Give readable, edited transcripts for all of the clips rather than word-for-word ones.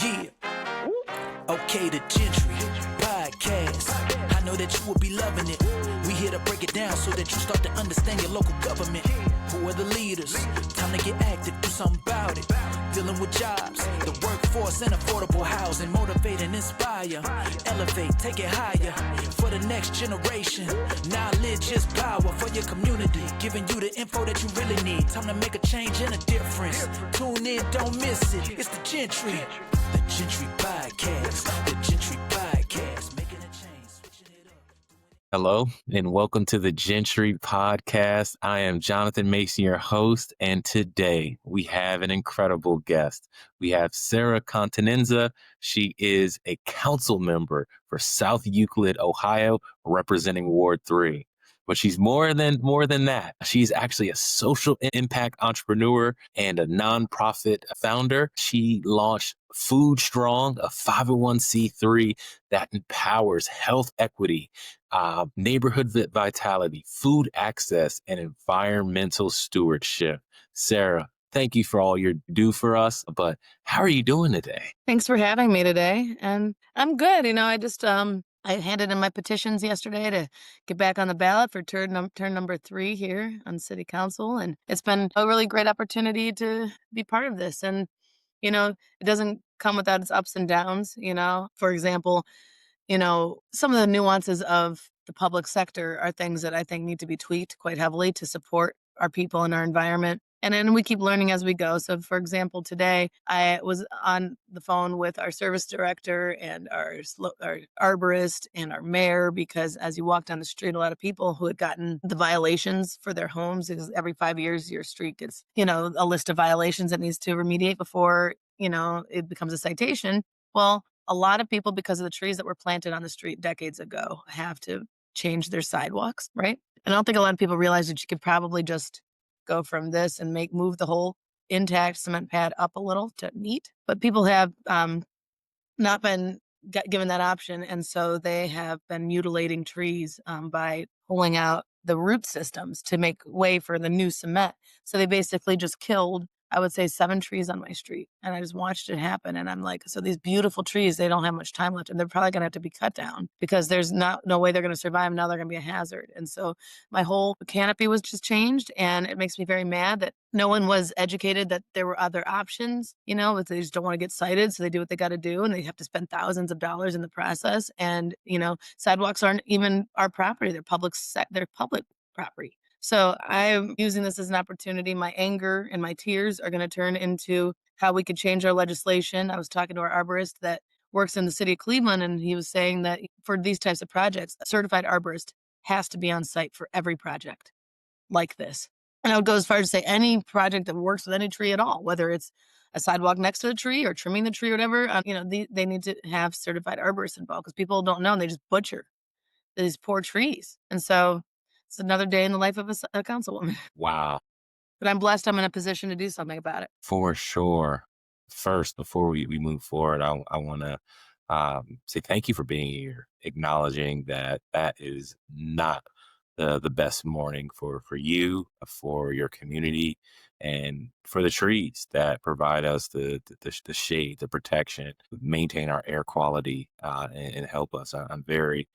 Yeah. Okay, the Jentry Podcast. I know that you will be loving it. We here to break it down so that you start to understand your local government. Who are the leaders? Time to get active, do something about it. Dealing with jobs, the workforce, and affordable housing. Motivate and inspire. Elevate, take it higher. For the next generation. Knowledge is power for your community. Giving you the info that you really need. Time to make a change and a difference. Tune in, don't miss it. It's the Jentry. The Jentry Podcast. The Jentry Podcast. Making a change, switching it up. Hello, and welcome to the Jentry Podcast. I am Jonathan Mason, your host, and today we have an incredible guest. We have Sara Continenza. She is a council member for South Euclid, Ohio, representing Ward 3. But she's more than that. She's actually a social impact entrepreneur and a nonprofit founder. She launched Food Strong, a 501c3 that empowers health equity, neighborhood vitality, food access, and environmental stewardship. Sara, thank you for all you do for us, but how are you doing today? Thanks for having me today. And I'm good. I handed in my petitions yesterday to get back on the ballot for turn number 3 here on City Council. And it's been a really great opportunity to be part of this. And, it doesn't come without its ups and downs. For example, some of the nuances of the public sector are things that I think need to be tweaked quite heavily to support our people and our environment. And then we keep learning as we go. So, for example, today I was on the phone with our service director and our arborist and our mayor, because as you walk down the street, a lot of people who had gotten the violations for their homes, because every 5 years your street gets, a list of violations that needs to remediate before, it becomes a citation. Well, a lot of people, because of the trees that were planted on the street decades ago, have to change their sidewalks, right? And I don't think a lot of people realize that you could probably just go from this and move the whole intact cement pad up a little to neat. But people have not been given that option. And so they have been mutilating trees by pulling out the root systems to make way for the new cement. So they basically just killed, I would say, 7 trees on my street. And I just watched it happen. And I'm like, so these beautiful trees, they don't have much time left. And they're probably going to have to be cut down because there's no way they're going to survive. Now they're going to be a hazard. And so my whole canopy was just changed. And it makes me very mad that no one was educated that there were other options, but they just don't want to get cited. So they do what they got to do. And they have to spend thousands of dollars in the process. And, sidewalks aren't even our property. They're public property. So I'm using this as an opportunity. My anger and my tears are going to turn into how we could change our legislation. I was talking to our arborist that works in the city of Cleveland, and he was saying that for these types of projects, a certified arborist has to be on site for every project like this. And I would go as far as to say any project that works with any tree at all, whether it's a sidewalk next to the tree or trimming the tree or whatever, they need to have certified arborists involved because people don't know and they just butcher these poor trees. And so it's another day in the life of a councilwoman. Wow. But I'm blessed I'm in a position to do something about it. For sure. First, before we move forward, I want to say thank you for being here, acknowledging that is not the best morning for you, for your community, and for the trees that provide us the shade, the protection, maintain our air quality, and help us. I'm very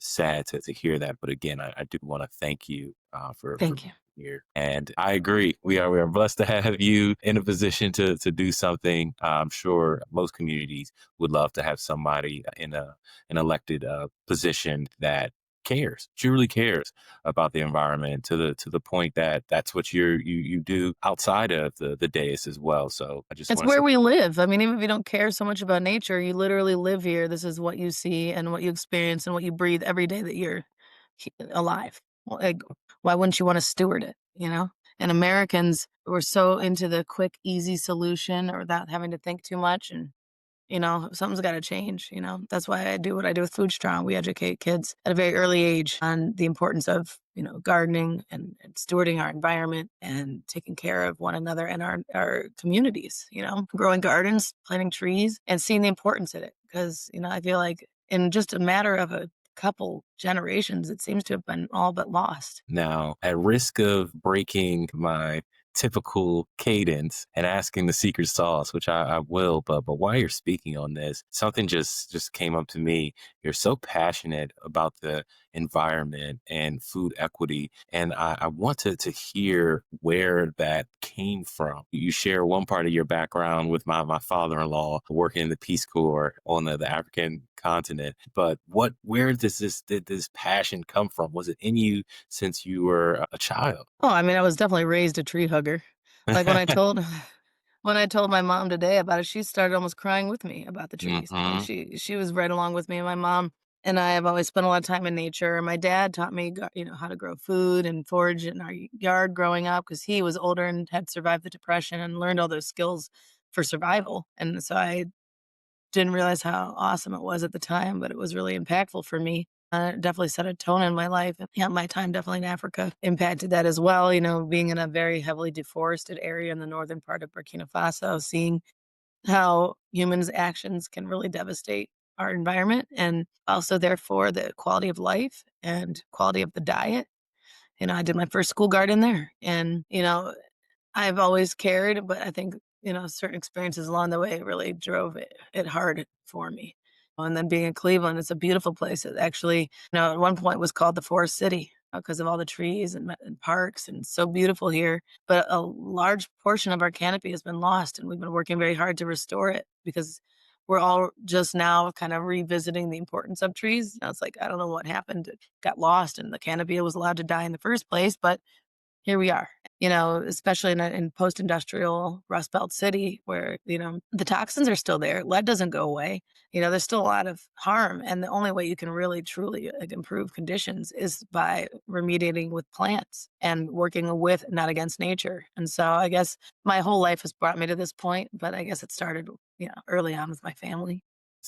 sad to hear that. But again, I do want to thank you for you. Here. And I agree. We are blessed to have you in a position to do something. I'm sure most communities would love to have somebody in an elected position that truly cares about the environment to the point that that's what you do outside of the dais as well. So it's where we live. I mean, even if you don't care so much about nature, you literally live here. This is what you see and what you experience and what you breathe every day that you're alive. Well, why wouldn't you want to steward it, And Americans were so into the quick, easy solution or without having to think too much. And something's got to change, That's why I do what I do with Food Strong. We educate kids at a very early age on the importance of, gardening and stewarding our environment and taking care of one another and our communities, growing gardens, planting trees, and seeing the importance of it. Because, I feel like in just a matter of a couple generations, it seems to have been all but lost. Now, at risk of breaking my typical cadence and asking the secret sauce, which I will. But while you're speaking on this, something just came up to me. You're so passionate about the environment and food equity, and I wanted to hear where that came from. You share one part of your background with my father-in-law working in the Peace Corps on the African continent, but where did this passion come from? Was it in you since you were a child? Oh, I mean, I was definitely raised a tree hugger. Like, when I told my mom today about it, she started almost crying with me about the trees. Like, Hmm. she was right along with me, and my mom and I have always spent a lot of time in nature. My dad taught me, how to grow food and forage in our yard growing up because he was older and had survived the Depression and learned all those skills for survival. And so I didn't realize how awesome it was at the time, but it was really impactful for me. It definitely set a tone in my life. And yeah, my time definitely in Africa impacted that as well. Being in a very heavily deforested area in the northern part of Burkina Faso, seeing how humans' actions can really devastate our environment and also, therefore, the quality of life and quality of the diet. I did my first school garden there. And, I've always cared, but I think, certain experiences along the way really drove it hard for me. And then being in Cleveland, it's a beautiful place. It actually, at one point was called the Forest City because of all the trees and parks and so beautiful here. But a large portion of our canopy has been lost, and we've been working very hard to restore it because we're all just now kind of revisiting the importance of trees. It's like, I don't know what happened. It got lost and the canopy was allowed to die in the first place, but here we are, especially in post-industrial Rust Belt city where, the toxins are still there. Lead doesn't go away. There's still a lot of harm. And the only way you can really, truly improve conditions is by remediating with plants and working with, not against nature. And so I guess my whole life has brought me to this point, but I guess it started, early on with my family.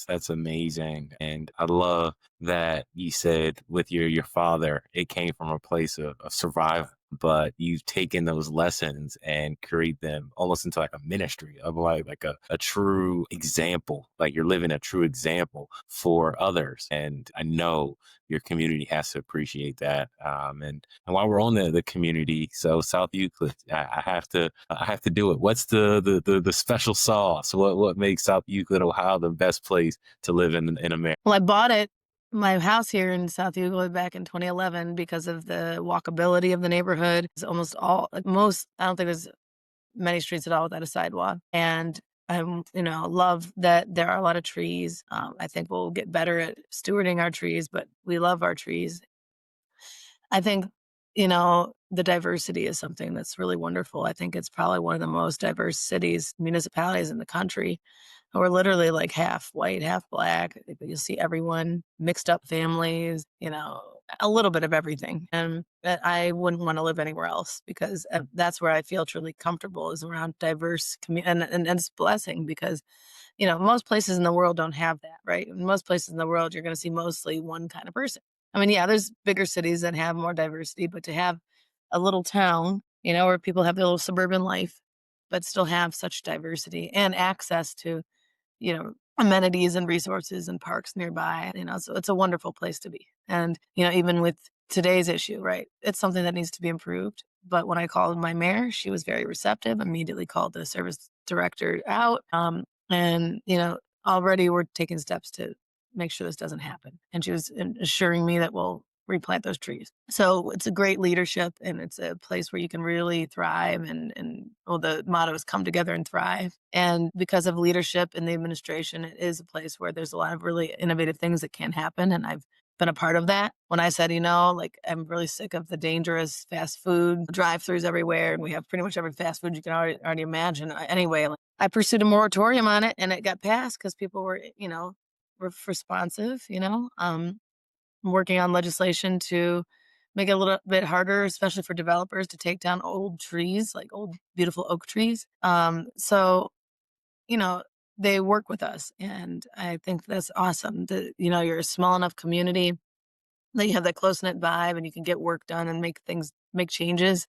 That's amazing. And I love that you said with your father, it came from a place of survival, but you've taken those lessons and create them almost into like a ministry of like a true example. Like you're living a true example for others. And I know your community has to appreciate that. And while we're on the community, so South Euclid, I have to do it. What's the special sauce? What makes South Euclid, Ohio, the best place to live in America? Well, I bought my house here in South Euclid back in 2011 because of the walkability of the neighborhood. It's almost all, like most, I don't think there's many streets at all without a sidewalk. And love that there are a lot of trees. I think we'll get better at stewarding our trees, but we love our trees. I think, the diversity is something that's really wonderful. I think it's probably one of the most diverse cities, municipalities in the country. We're literally like half white, half black. You'll see everyone, mixed up families, a little bit of everything. And I wouldn't want to live anywhere else because that's where I feel truly comfortable is around diverse community. And it's a blessing because, most places in the world don't have that, right? In most places in the world, you're going to see mostly one kind of person. I mean, yeah, there's bigger cities that have more diversity, but to have a little town, where people have their little suburban life, but still have such diversity and access to amenities and resources and parks nearby, so it's a wonderful place to be. And, even with today's issue, right, it's something that needs to be improved. But when I called my mayor, she was very receptive, immediately called the service director out. And, already we're taking steps to make sure this doesn't happen. And she was assuring me that we'll replant those trees. So it's a great leadership and it's a place where you can really thrive and well, the motto is come together and thrive. And because of leadership in the administration, it is a place where there's a lot of really innovative things that can happen. And I've been a part of that. When I said, like I'm really sick of the dangerous fast food drive-throughs everywhere, and we have pretty much every fast food you can already imagine. Anyway, like, I pursued a moratorium on it and it got passed because people were responsive, working on legislation to make it a little bit harder, especially for developers to take down old trees, like old, beautiful oak trees. So, they work with us. And I think that's awesome that, you're a small enough community that you have that close knit vibe and you can get work done and make changes.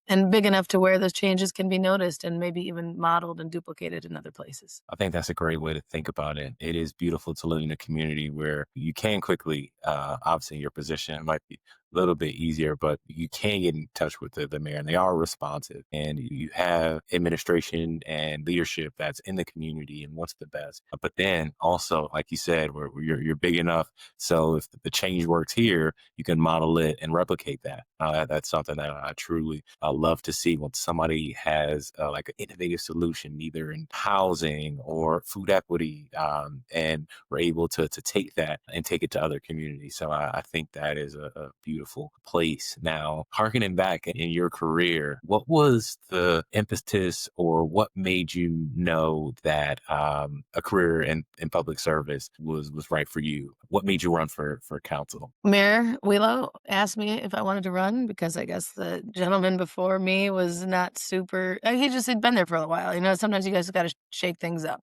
And big enough to where those changes can be noticed and maybe even modeled and duplicated in other places. I think that's a great way to think about it. It is beautiful to live in a community where you can quickly, obviously your position might be little bit easier, but you can get in touch with the mayor, and they are responsive. And you have administration and leadership that's in the community and what's the best. But then also, like you said, where you're big enough, so if the change works here, you can model it and replicate that. That's something that I truly love to see when somebody has like an innovative solution, either in housing or food equity, and we're able to take that and take it to other communities. So I think that is a beautiful place. Now, harkening back in your career, what was the impetus, or what made you know that a career in public service was right for you? What made you run for council? Mayor Wheelo asked me if I wanted to run because I guess the gentleman before me was not super, he'd been there for a while. Sometimes you guys got to shake things up.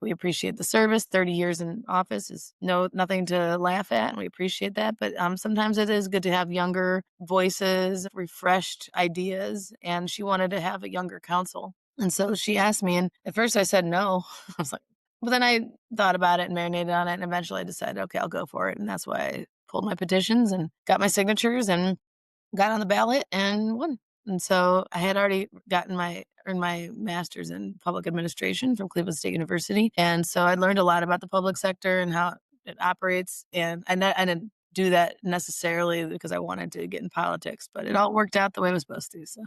We appreciate the service. 30 years in office is nothing to laugh at, and we appreciate that. But sometimes it is good to have younger voices, refreshed ideas, and she wanted to have a younger council. And so she asked me, and at first I said no. I was like, but then I thought about it and marinated on it, and eventually I decided, okay, I'll go for it. And that's why I pulled my petitions and got my signatures and got on the ballot and won. And so I had already earned my master's in public administration from Cleveland State University. And so I learned a lot about the public sector and how it operates. And I didn't do that necessarily because I wanted to get in politics, but it all worked out the way it was supposed to. So.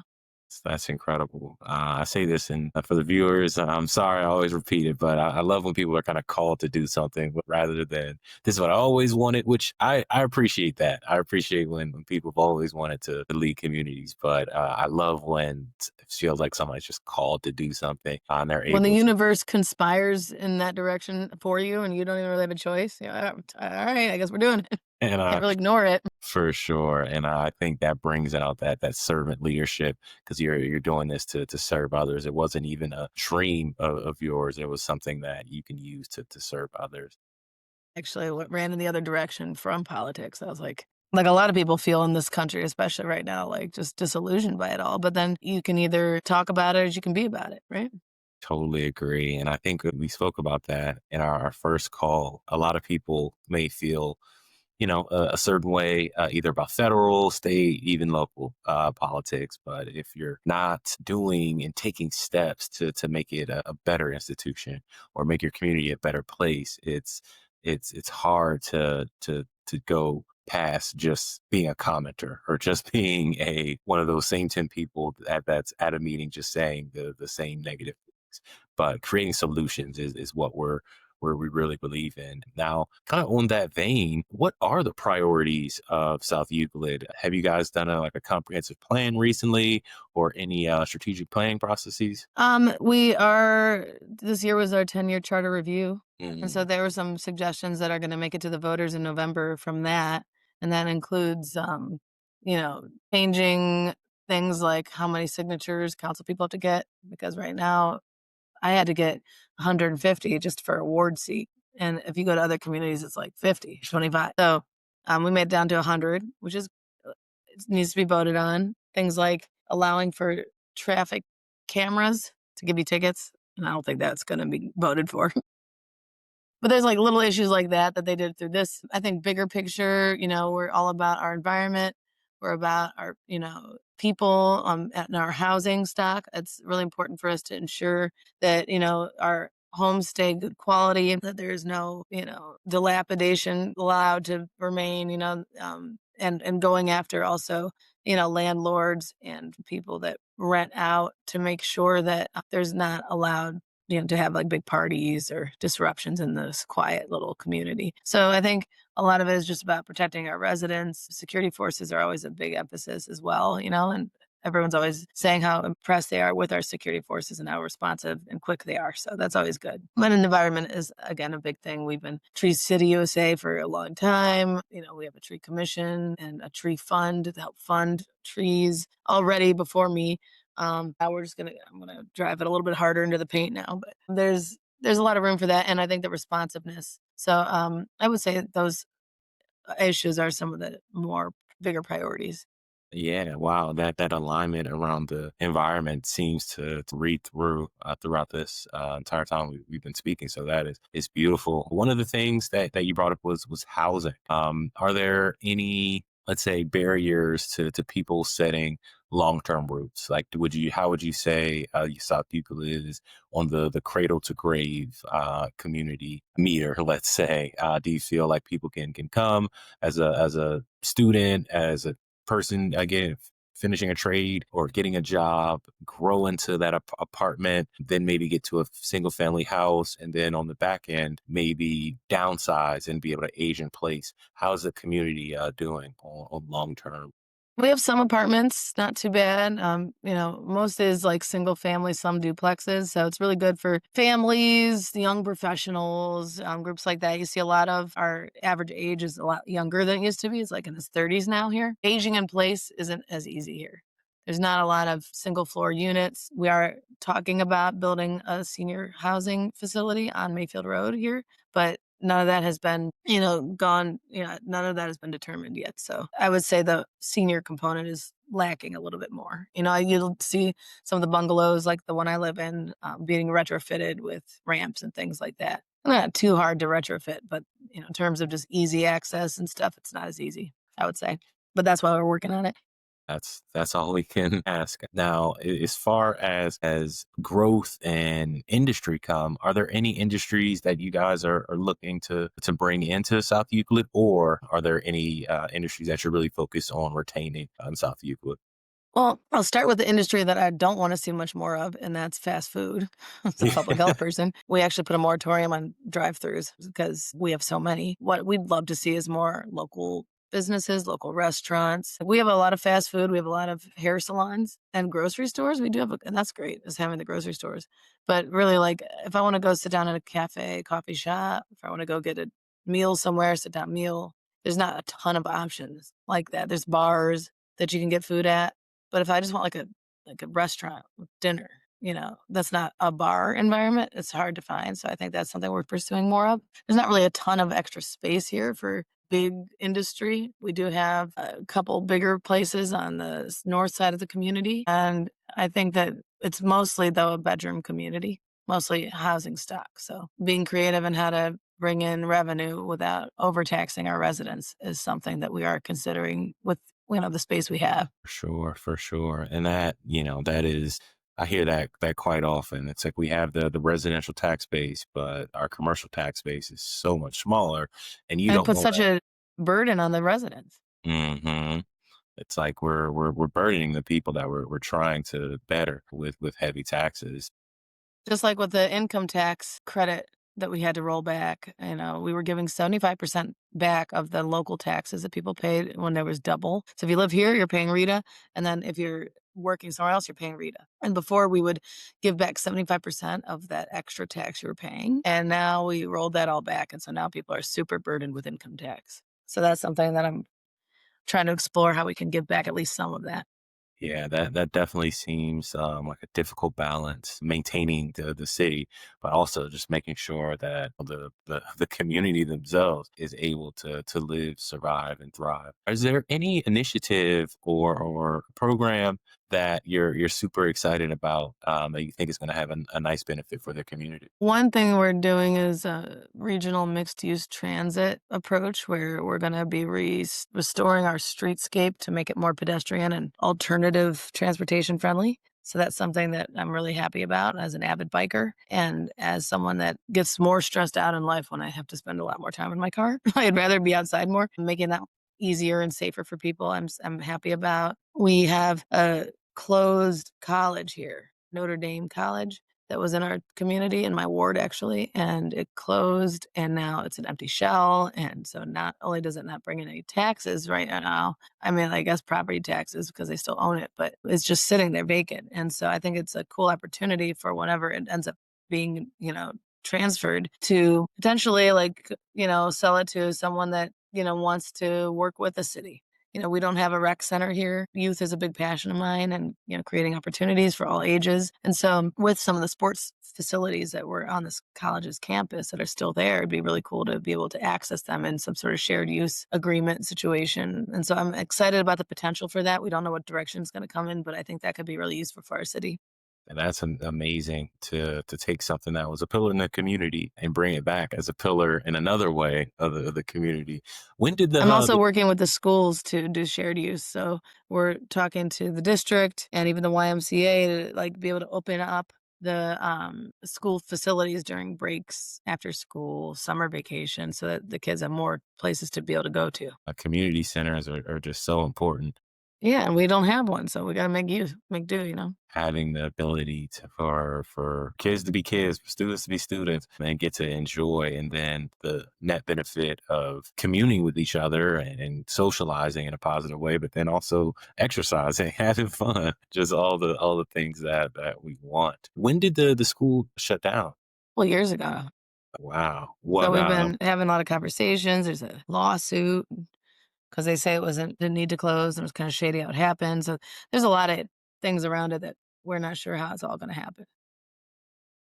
That's incredible. I say this, and for the viewers, I'm sorry I always repeat it, but I love when people are kind of called to do something rather than this is what I always wanted, which I appreciate that. I appreciate when people have always wanted to lead communities, but I love when it feels like somebody's just called to do something and they're able when the to. universe conspires in that direction for you and you don't even really have a choice. All right, I guess we're doing it. And Can't really ignore it. For sure. And I think that brings out that servant leadership, because you're doing this to serve others. It wasn't even a dream of yours. It was something that you can use to serve others. Actually, what ran in the other direction from politics. I was like a lot of people feel in this country, especially right now, like just disillusioned by it all. But then you can either talk about it or you can be about it, right? Totally agree. And I think we spoke about that in our first call. A lot of people may feel a certain way, either about federal, state, even local politics. But if you're not doing and taking steps to make it a better institution or make your community a better place, it's hard to go past just being a commenter or just being one of those same 10 people that's at a meeting just saying the same negative things. But creating solutions is what we really believe in. Now, kind of on that vein, what are the priorities of South Euclid? Have you guys done a comprehensive plan recently, or any strategic planning processes? This year was our 10-year charter review. And so there were some suggestions that are going to make it to the voters in November from that. And that includes, changing things like how many signatures council people have to get, because right now I had to get 150 just for a ward seat. And if you go to other communities, it's like 50, 25. So we made it down to 100, which is it needs to be voted on. Things like allowing for traffic cameras to give you tickets. And I don't think that's going to be voted for. But there's like little issues like that they did through this. I think bigger picture, we're all about our environment. We're about our, people and our housing stock. It's really important for us to ensure that, our homes stay good quality and that there's no, dilapidation allowed to remain, and going after also, landlords and people that rent out to make sure that there's not allowed to have like big parties or disruptions in this quiet little community. So I think a lot of it is just about protecting our residents. Security forces are always a big emphasis as well, and everyone's always saying how impressed they are with our security forces and how responsive and quick they are. So that's always good. But environment is, again, a big thing. We've been Tree City USA for a long time. We have a tree commission and a tree fund to help fund trees already before me. Now I'm gonna drive it a little bit harder into the paint now, but there's a lot of room for that, and I think the responsiveness. So I would say those issues are some of the more bigger priorities. Yeah, wow, that alignment around the environment seems to read through throughout this entire time we've been speaking. So that is beautiful. One of the things that you brought up was housing. Are there any let's say, barriers to people setting long-term roots? Like, how would you say South Euclid is on the cradle to grave community meter, let's say? Do you feel like people can come as a student, as a person, again, finishing a trade or getting a job, grow into that apartment, then maybe get to a single family house, and then on the back end, maybe downsize and be able to age in place? How's the community doing on long term? We have some apartments, not too bad. Most is like single family, some duplexes. So it's really good for families, young professionals, groups like that. You see a lot of our average age is a lot younger than it used to be. It's like in his 30s now here. Aging in place isn't as easy here. There's not a lot of single floor units. We are talking about building a senior housing facility on Mayfield Road here, but none of that has been, gone, none of that has been determined yet. So I would say the senior component is lacking a little bit more. You'll see some of the bungalows, like the one I live in, being retrofitted with ramps and things like that. Not too hard to retrofit, but in terms of just easy access and stuff, it's not as easy, I would say. But that's why we're working on it. That's all we can ask. Now, as far as growth and industry come, are there any industries that you guys are looking to bring into South Euclid, or are there any industries that you're really focused on retaining in South Euclid? Well, I'll start with the industry that I don't want to see much more of, and that's fast food. As a public health person, we actually put a moratorium on drive-throughs because we have so many. What we'd love to see is more local businesses, local restaurants. We have a lot of fast food. We have a lot of hair salons and grocery stores. We do have, and that's great, is having the grocery stores. But really, like, if I want to go sit down at a cafe, coffee shop, if I want to go get a meal somewhere, sit down meal, there's not a ton of options like that. There's bars that you can get food at. But if I just want like a restaurant with dinner, that's not a bar environment. It's hard to find. So I think that's something we're pursuing more of. There's not really a ton of extra space here for big industry. We do have a couple bigger places on the north side of the community. And I think that it's mostly, though, a bedroom community, mostly housing stock. So being creative in how to bring in revenue without overtaxing our residents is something that we are considering with the space we have. For sure. And that is, I hear that quite often. It's like we have the residential tax base, but our commercial tax base is so much smaller, and you And it don't puts know such a burden on the residents. that. It's like we're burdening the people that we're trying to better with heavy taxes. Just like with the income tax credit that we had to roll back, we were giving 75% back of the local taxes that people paid when there was double. So if you live here, you're paying RETA. And then if you're working somewhere else, you're paying RETA. And before we would give back 75% of that extra tax you were paying. And now we rolled that all back. And so now people are super burdened with income tax. So that's something that I'm trying to explore, how we can give back at least some of that. Yeah, that definitely seems like a difficult balance, maintaining the city, but also just making sure that the community themselves is able to live, survive, and thrive. Is there any initiative or program that you're super excited about that you think is going to have a nice benefit for the community? One thing we're doing is a regional mixed-use transit approach where we're going to be restoring our streetscape to make it more pedestrian and alternative transportation friendly. So that's something that I'm really happy about as an avid biker and as someone that gets more stressed out in life when I have to spend a lot more time in my car. I'd rather be outside more, making that easier and safer for people. I'm happy about. We have a closed college here, Notre Dame College, that was in our community, in my ward actually, and it closed and now it's an empty shell. And so not only does it not bring in any taxes right now, I mean, I guess property taxes because they still own it, but it's just sitting there vacant. And so I think it's a cool opportunity for whenever it ends up being, transferred to potentially sell it to someone that, wants to work with the city. We don't have a rec center here. Youth is a big passion of mine and, creating opportunities for all ages. And so with some of the sports facilities that were on this college's campus that are still there, it'd be really cool to be able to access them in some sort of shared use agreement situation. And so I'm excited about the potential for that. We don't know what direction it's going to come in, but I think that could be really useful for our city. And that's amazing to take something that was a pillar in the community and bring it back as a pillar in another way of the community. When did I'm also working with the schools to do shared use. So we're talking to the district and even the YMCA to like be able to open up the school facilities during breaks, after school, summer vacation, so that the kids have more places to be able to go to. community centers are just so important? Yeah, and we don't have one, so we gotta make do, you know? Having the ability for kids to be kids, for students to be students, and get to enjoy, and then the net benefit of communing with each other and socializing in a positive way, but then also exercising, having fun, just all the things that we want. When did the school shut down? Well, years ago. Wow. So What we've been having a lot of conversations. There's a lawsuit because they say didn't need to close and it was kind of shady how it happened. So there's a lot of things around it that we're not sure how it's all going to happen.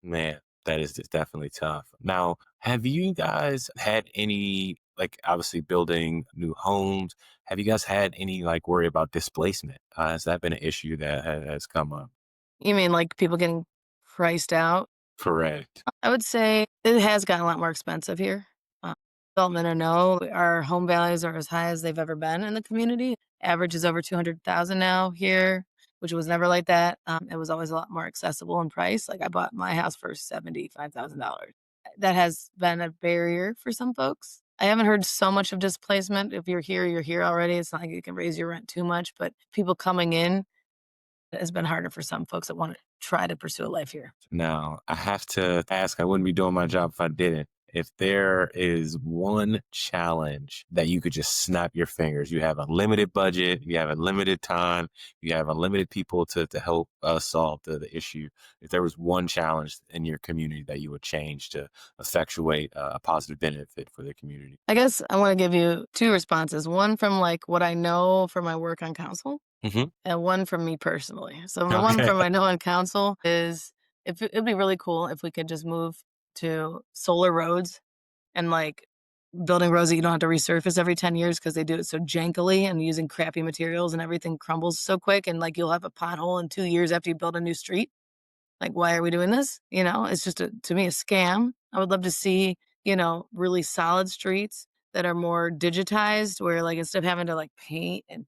Man, that is just definitely tough. Now, have you guys had any, like, obviously building new homes? Have you guys had any like worry about displacement? Has that been an issue that has come up? You mean like people getting priced out? Correct. I would say it has gotten a lot more expensive here. Uh, Development or no, our home values are as high as they've ever been in the community. Average is over 200,000 now here, which was never like that. It was always a lot more accessible in price. Like I bought my house for $75,000. That has been a barrier for some folks. I haven't heard so much of displacement. If you're here already. It's not like you can raise your rent too much, but people coming in has been harder for some folks that want to try to pursue a life here. Now, I have to ask, I wouldn't be doing my job if I didn't. If there is one challenge that you could just snap your fingers, you have a limited budget, you have a limited time, you have unlimited people to help us solve the issue. If there was one challenge in your community that you would change to effectuate a positive benefit for the community. I guess I want to give you two responses. One from like what I know from my work on council, Hmm. and one from me personally. So the one Okay. from I know on council is if it'd be really cool if we could just move to solar roads and like building roads that you don't have to resurface every 10 years because they do it so jankily and using crappy materials and everything crumbles so quick and like you'll have a pothole in 2 years after you build a new street. Like, why are we doing this? You know, it's just to me a scam. I would love to see, really solid streets that are more digitized where like instead of having to like paint and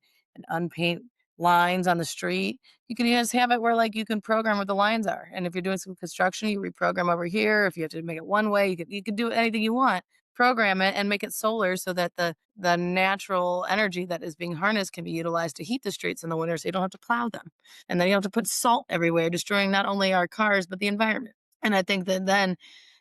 unpaint lines on the street, you can just have it where like you can program where the lines are. And if you're doing some construction, you reprogram over here. If you have to make it one way, you could do anything you want. Program it and make it solar so that the natural energy that is being harnessed can be utilized to heat the streets in the winter so you don't have to plow them. And then you have to put salt everywhere, destroying not only our cars, but the environment. And I think that then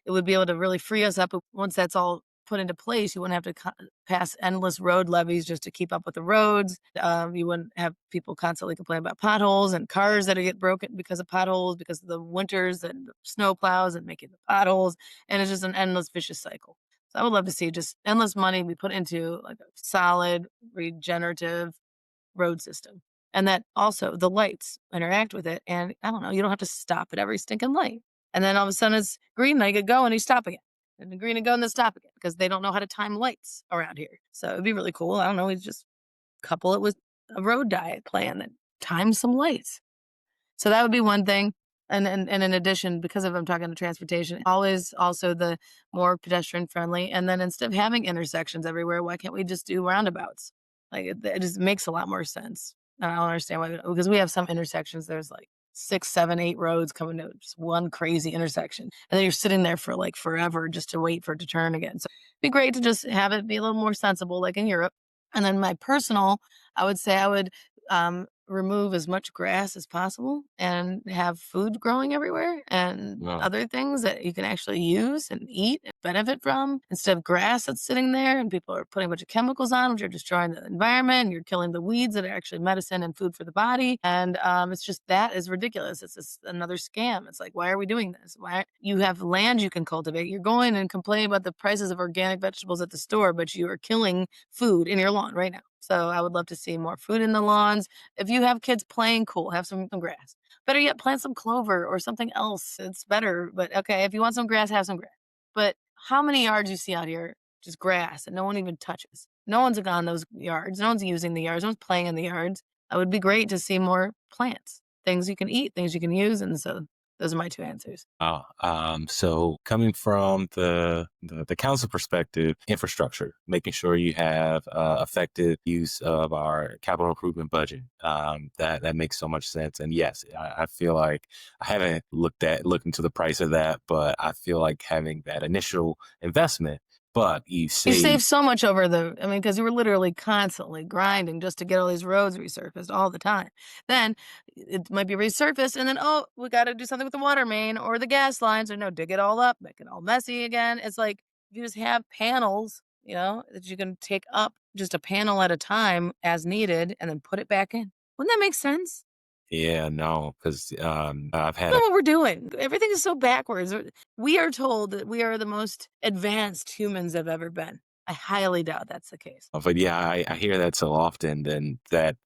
it would be able to really free us up. Once that's all put into place, you wouldn't have to pass endless road levies just to keep up with the roads. You wouldn't have people constantly complain about potholes and cars that get broken because of potholes, because of the winters and the snow plows and making the potholes. And it's just an endless vicious cycle. So I would love to see just endless money be put into like a solid, regenerative road system. And that also the lights interact with it. And I don't know, you don't have to stop at every stinking light. And then all of a sudden it's green, they get go and you stop again. And the green and go and then stop again because they don't know how to time lights around here. So it'd be really cool. I don't know, we just couple it with a road diet plan that times some lights. So that would be one thing. And in addition, because of I'm talking to transportation, always also the more pedestrian friendly. And then instead of having intersections everywhere, why can't we just do roundabouts? Like it just makes a lot more sense. And I don't understand why because we have some intersections. There's like 6, 7, 8 roads coming to just one crazy intersection, and then you're sitting there for like forever just to wait for it to turn again. So it'd be great to just have it be a little more sensible, like in Europe. And then my personal, I would say I would remove as much grass as possible and have food growing everywhere and Wow. other things that you can actually use and eat and benefit from instead of grass that's sitting there and people are putting a bunch of chemicals on which are destroying the environment and you're killing the weeds that are actually medicine and food for the body. And it's just that is ridiculous. It's just another scam. It's like, why are we doing this? Why you have land you can cultivate? You're going and complaining about the prices of organic vegetables at the store, but you are killing food in your lawn right now. So I would love to see more food in the lawns. If you have kids playing, cool, have some grass. Better yet, plant some clover or something else. It's better. But okay, if you want some grass, have some grass. But how many yards you see out here, just grass and no one even touches? No one's on those yards. No one's using the yards. No one's playing in the yards. It would be great to see more plants. things you can eat, things you can use. And so those are my two answers. So coming from the council perspective, infrastructure, making sure you have effective use of our capital improvement budget. That makes so much sense. And yes, I feel like I haven't looked into the price of that, but I feel like having that initial investment, but you You save. save so much because you were literally constantly grinding just to get all these roads resurfaced all the time. Then it might be resurfaced, and then, oh, we got to do something with the water main or the gas lines, or no, dig it all up, make it all messy again. It's like you just have panels, that you can take up just a panel at a time as needed and then put it back in. Wouldn't that make sense? Yeah, no, because I've had That's what we're doing. Everything is so backwards. We are told that we are the most advanced humans have ever been. I highly doubt that's the case. But yeah, I hear that so often. Then that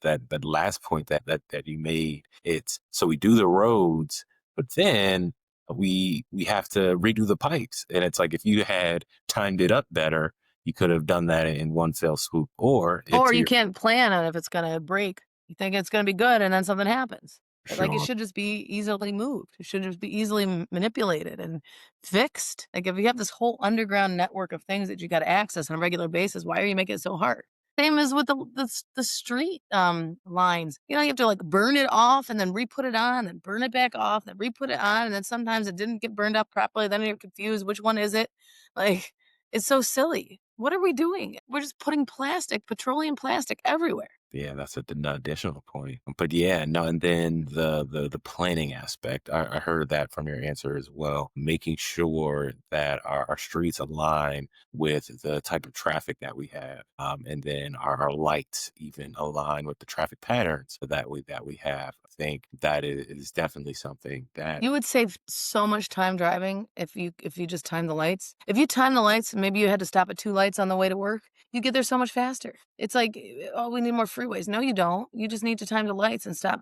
last point that you made, it's so we do the roads, but then we have to redo the pipes. And it's like if you had timed it up better, you could have done that in one fell swoop. Or You can't plan on if it's going to break. You think it's going to be good, and then something happens. Like, it should just be easily moved. It should just be easily manipulated and fixed. Like, if you have this whole underground network of things that you got to access on a regular basis, why are you making it so hard? Same as with the street lines. You have to like burn it off and then re-put it on, then burn it back off, then re-put it on, and then sometimes it didn't get burned up properly. Then you're confused. Which one is it? Like, it's so silly. What are we doing? We're just putting petroleum plastic everywhere. Yeah, that's an additional point. But yeah, no, and then the planning aspect, I heard that from your answer as well, making sure that our streets align with the type of traffic that we have, and then our lights even align with the traffic patterns that we have. I think that is definitely something that You would save so much time driving if you just time the lights. If you time the lights, maybe you had to stop at 2 lights on the way to work, you get there so much faster. It's like, oh, we need more freeways. No, you don't. You just need to time the lights and stop.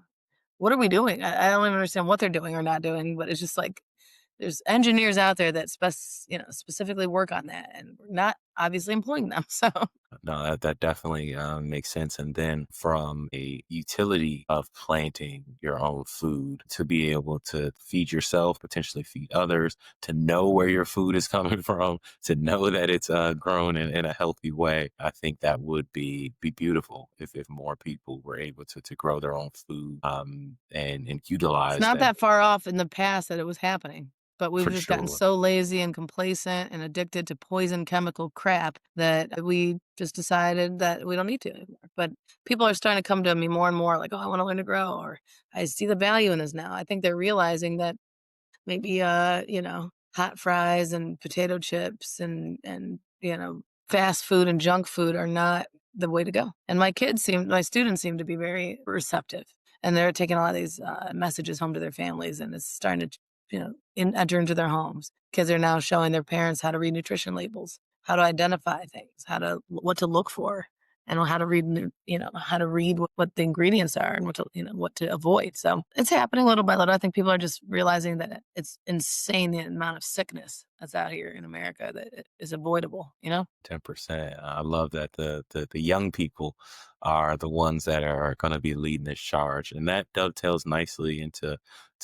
What are we doing? I don't even understand what they're doing or not doing, but it's just like there's engineers out there that specifically work on that, and we're not obviously employing them. So No, that definitely makes sense. And then from a utility of planting your own food to be able to feed yourself, potentially feed others, to know where your food is coming from, to know that it's grown in a healthy way, I think that would be beautiful if more people were able to grow their own food and utilize it's not that that far off in the past that it was happening. But we've for just gotten sure. so lazy and complacent and addicted to poison chemical crap that we just decided that we don't need to anymore. But people are starting to come to me more and more like, oh, I want to learn to grow, or I see the value in this now. I think they're realizing that maybe, hot fries and potato chips and fast food and junk food are not the way to go. And my students seem to be very receptive, and they're taking a lot of these messages home to their families, and it's starting to enter into their homes. Kids are now showing their parents how to read nutrition labels, how to identify things, what to look for, and how to read, what the ingredients are and what to avoid. So it's happening little by little. I think people are just realizing that it's insane the amount of sickness that's out here in America that is avoidable. 10%. I love that the young people are the ones that are going to be leading this charge. And that dovetails nicely into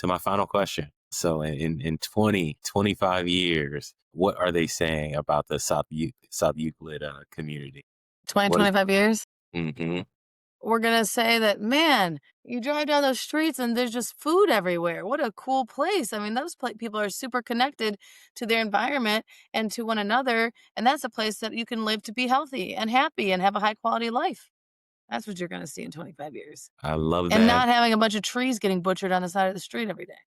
my final question. So in 20, 25 years, what are they saying about the South Euclid community? 20, What 25 years. hmm We're going to say that, man, you drive down those streets and there's just food everywhere. What a cool place. I mean, those people are super connected to their environment and to one another. And that's a place that you can live to be healthy and happy and have a high quality life. That's what you're going to see in 25 years. I love And that. not having a bunch of trees getting butchered on the side of the street every day.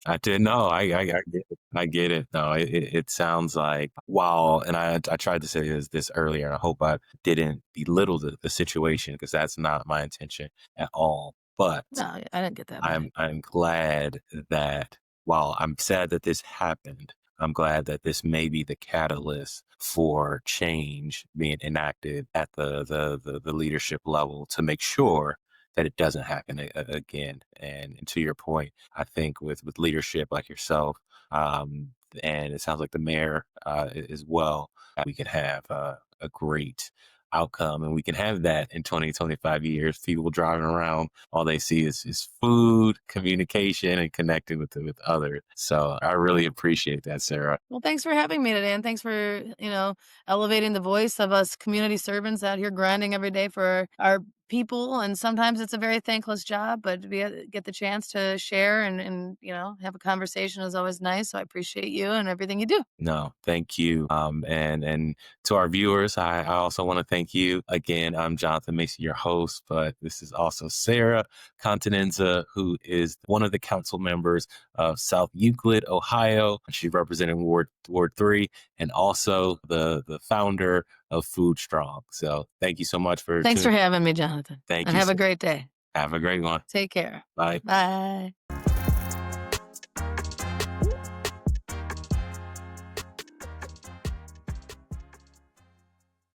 I did no, I get it. I get it. No, it sounds like wow. And I tried to say this earlier, and I hope I didn't belittle the situation because that's not my intention at all. But No, I didn't get that. I'm glad that while I'm sad that this happened, I'm glad that this may be the catalyst for change being enacted at the leadership level to make sure that it doesn't happen again. And to your point, I think with leadership like yourself, and it sounds like the mayor as well, we can have a great outcome. And we can have that in 20, 25 years. People driving around, all they see is food, communication, and connecting with others. So I really appreciate that, Sara. Well, thanks for having me today. And thanks for, elevating the voice of us community servants out here grinding every day for our people. And sometimes it's a very thankless job, but to get the chance to share and have a conversation is always nice. So I appreciate you and everything you do. No, thank you. And to our viewers, I also want to thank you. Again, I'm Jonathan Mason, your host, but this is also Sara Continenza, who is one of the council members of South Euclid, Ohio. She's representing Ward 3 and also the founder of Food Strong. So thank you so much for Thanks for having me, Jonathan. Thank and you. have a great day. Have a great one. Take care. Bye. Bye.